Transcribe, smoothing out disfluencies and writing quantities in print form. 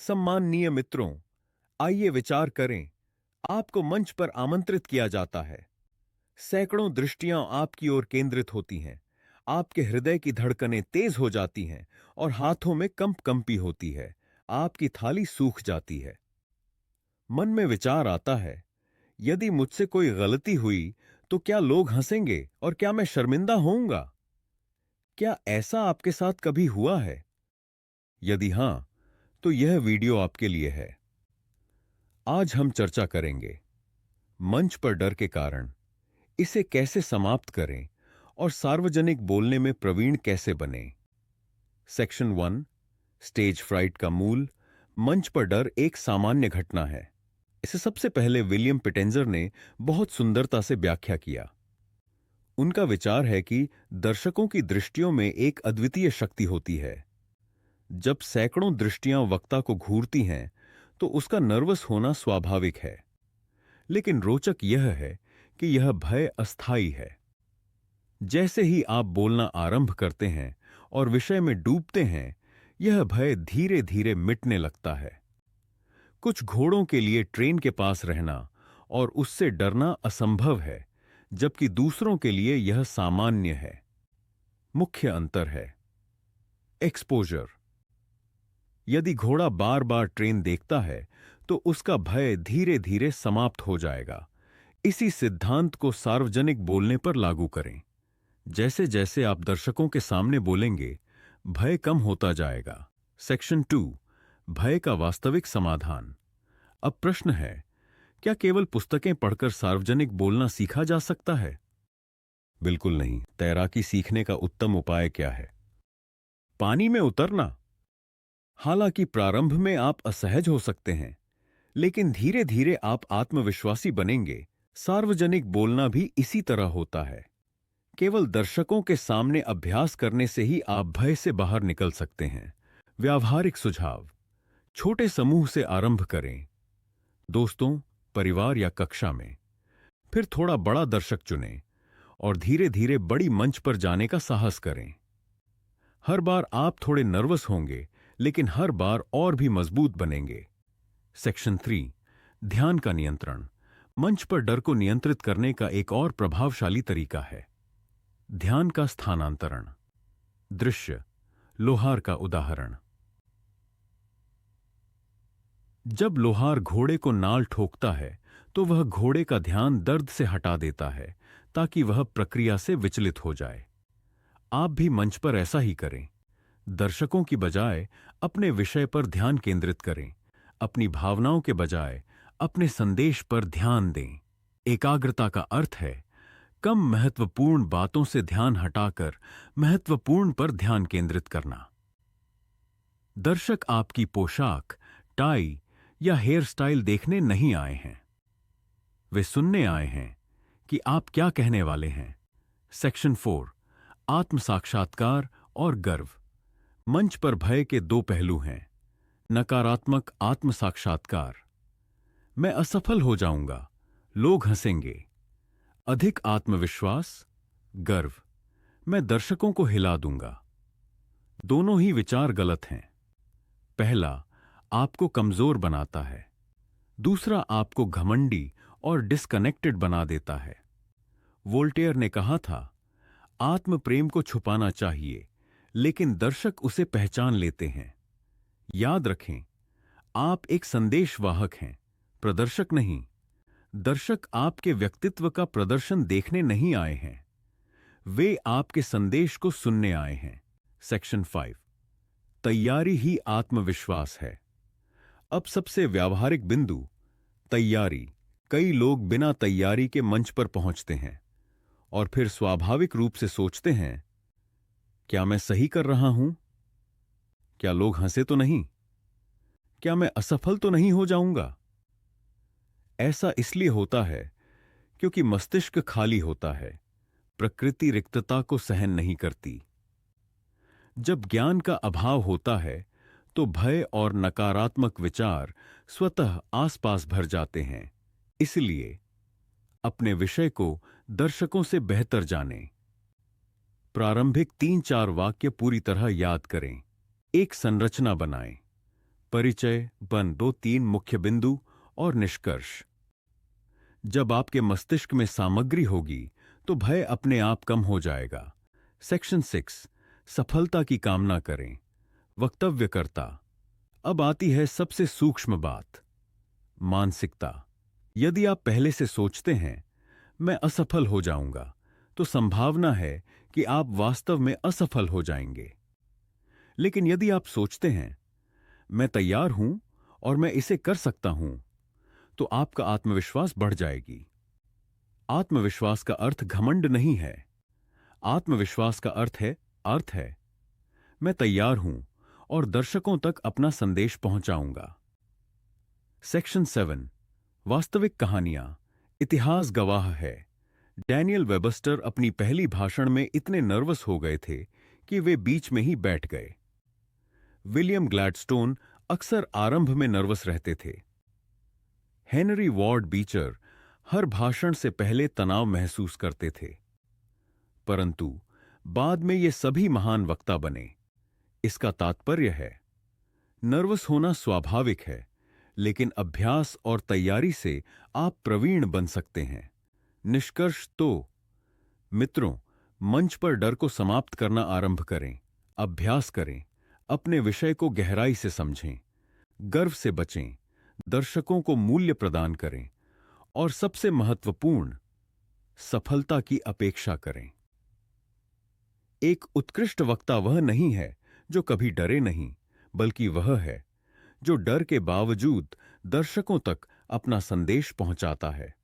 सम्माननीय मित्रों, आइए विचार करें। आपको मंच पर आमंत्रित किया जाता है। सैकड़ों दृष्टियां आपकी ओर केंद्रित होती हैं। आपके हृदय की धड़कनें तेज हो जाती हैं और हाथों में कंपी होती है। आपकी थाली सूख जाती है। मन में विचार आता है, यदि मुझसे कोई गलती हुई तो क्या लोग हंसेंगे और क्या मैं शर्मिंदा होऊंगा? क्या ऐसा आपके साथ कभी हुआ है? यदि हां, तो यह वीडियो आपके लिए है। आज हम चर्चा करेंगे मंच पर डर के कारण, इसे कैसे समाप्त करें और सार्वजनिक बोलने में प्रवीण कैसे बने। सेक्शन 1, स्टेज फ्राइट का मूल। मंच पर डर एक सामान्य घटना है। इसे सबसे पहले विलियम पिटेंजर ने बहुत सुंदरता से व्याख्या किया। उनका विचार है कि दर्शकों की दृष्टियों में एक अद्वितीय शक्ति होती है। जब सैकड़ों दृष्टियां वक्ता को घूरती हैं तो उसका नर्वस होना स्वाभाविक है। लेकिन रोचक यह है कि यह भय अस्थायी है। जैसे ही आप बोलना आरंभ करते हैं और विषय में डूबते हैं, यह भय धीरे धीरे मिटने लगता है। कुछ घोड़ों के लिए ट्रेन के पास रहना और उससे डरना असंभव है, जबकि दूसरों के लिए यह सामान्य है। मुख्य अंतर है एक्सपोजर। यदि घोड़ा बार बार ट्रेन देखता है तो उसका भय धीरे धीरे समाप्त हो जाएगा। इसी सिद्धांत को सार्वजनिक बोलने पर लागू करें। जैसे जैसे आप दर्शकों के सामने बोलेंगे, भय कम होता जाएगा। सेक्शन 2, भय का वास्तविक समाधान। अब प्रश्न है, क्या केवल पुस्तकें पढ़कर सार्वजनिक बोलना सीखा जा सकता है? बिल्कुल नहीं। तैराकी सीखने का उत्तम उपाय क्या है? पानी में उतरना। हालांकि प्रारंभ में आप असहज हो सकते हैं, लेकिन धीरे धीरे आप आत्मविश्वासी बनेंगे। सार्वजनिक बोलना भी इसी तरह होता है। केवल दर्शकों के सामने अभ्यास करने से ही आप भय से बाहर निकल सकते हैं। व्यावहारिक सुझाव: छोटे समूह से आरंभ करें, दोस्तों, परिवार या कक्षा में। फिर थोड़ा बड़ा दर्शक चुनें और धीरे धीरे बड़ी मंच पर जाने का साहस करें। हर बार आप थोड़े नर्वस होंगे, लेकिन हर बार और भी मजबूत बनेंगे। सेक्शन 3, ध्यान का नियंत्रण। मंच पर डर को नियंत्रित करने का एक और प्रभावशाली तरीका है ध्यान का स्थानांतरण। दृश्य: लोहार का उदाहरण। जब लोहार घोड़े को नाल ठोकता है तो वह घोड़े का ध्यान दर्द से हटा देता है ताकि वह प्रक्रिया से विचलित हो जाए। आप भी मंच पर ऐसा ही करें। दर्शकों की बजाय अपने विषय पर ध्यान केंद्रित करें। अपनी भावनाओं के बजाय अपने संदेश पर ध्यान दें। एकाग्रता का अर्थ है कम महत्वपूर्ण बातों से ध्यान हटाकर महत्वपूर्ण पर ध्यान केंद्रित करना। दर्शक आपकी पोशाक, टाई या हेयर स्टाइल देखने नहीं आए हैं। वे सुनने आए हैं कि आप क्या कहने वाले हैं। सेक्शन 4, आत्म साक्षात्कार और गर्व। मंच पर भय के दो पहलू हैं। नकारात्मक आत्म साक्षात्कार: मैं असफल हो जाऊंगा, लोग हंसेंगे। अधिक आत्मविश्वास, गर्व: मैं दर्शकों को हिला दूंगा। दोनों ही विचार गलत हैं। पहला आपको कमजोर बनाता है, दूसरा आपको घमंडी और डिस्कनेक्टेड बना देता है। वोल्टेयर ने कहा था, आत्म प्रेम को छुपाना चाहिए, लेकिन दर्शक उसे पहचान लेते हैं। याद रखें, आप एक संदेशवाहक हैं, प्रदर्शक नहीं। दर्शक आपके व्यक्तित्व का प्रदर्शन देखने नहीं आए हैं, वे आपके संदेश को सुनने आए हैं। सेक्शन 5, तैयारी ही आत्मविश्वास है। अब सबसे व्यावहारिक बिंदु, तैयारी। कई लोग बिना तैयारी के मंच पर पहुंचते हैं और फिर स्वाभाविक रूप से सोचते हैं, क्या मैं सही कर रहा हूं? क्या लोग हंसे तो नहीं? क्या मैं असफल तो नहीं हो जाऊंगा? ऐसा इसलिए होता है क्योंकि मस्तिष्क खाली होता है। प्रकृति रिक्तता को सहन नहीं करती। जब ज्ञान का अभाव होता है तो भय और नकारात्मक विचार स्वतः आसपास भर जाते हैं। इसलिए अपने विषय को दर्शकों से बेहतर जानें। प्रारंभिक 3-4 वाक्य पूरी तरह याद करें। एक संरचना बनाएं। परिचय, बन 2-3 मुख्य बिंदु और निष्कर्ष। जब आपके मस्तिष्क में सामग्री होगी तो भय अपने आप कम हो जाएगा। सेक्शन 6, सफलता की कामना करें। वक्तव्यकर्ता। अब आती है सबसे सूक्ष्म बात, मानसिकता। यदि आप पहले से सोचते हैं मैं असफल हो जाऊंगा, तो संभावना है कि आप वास्तव में असफल हो जाएंगे। लेकिन यदि आप सोचते हैं मैं तैयार हूं और मैं इसे कर सकता हूं, तो आपका आत्मविश्वास बढ़ जाएगी। आत्मविश्वास का अर्थ घमंड नहीं है। आत्मविश्वास का अर्थ है मैं तैयार हूं और दर्शकों तक अपना संदेश पहुंचाऊंगा। सेक्शन 7, वास्तविक कहानियां। इतिहास गवाह है, डैनियल वेबस्टर अपनी पहली भाषण में इतने नर्वस हो गए थे कि वे बीच में ही बैठ गए। विलियम ग्लैडस्टोन अक्सर आरंभ में नर्वस रहते थे। हेनरी वॉर्ड बीचर हर भाषण से पहले तनाव महसूस करते थे, परंतु बाद में ये सभी महान वक्ता बने। इसका तात्पर्य है नर्वस होना स्वाभाविक है, लेकिन अभ्यास और तैयारी से आप प्रवीण बन सकते हैं। निष्कर्ष तो मित्रों, मंच पर डर को समाप्त करना आरंभ करें, अभ्यास करें, अपने विषय को गहराई से समझें, गर्व से बचें, दर्शकों को मूल्य प्रदान करें और सबसे महत्वपूर्ण, सफलता की अपेक्षा करें। एक उत्कृष्ट वक्ता वह नहीं है जो कभी डरे नहीं, बल्कि वह है जो डर के बावजूद दर्शकों तक अपना संदेश पहुंचाता है।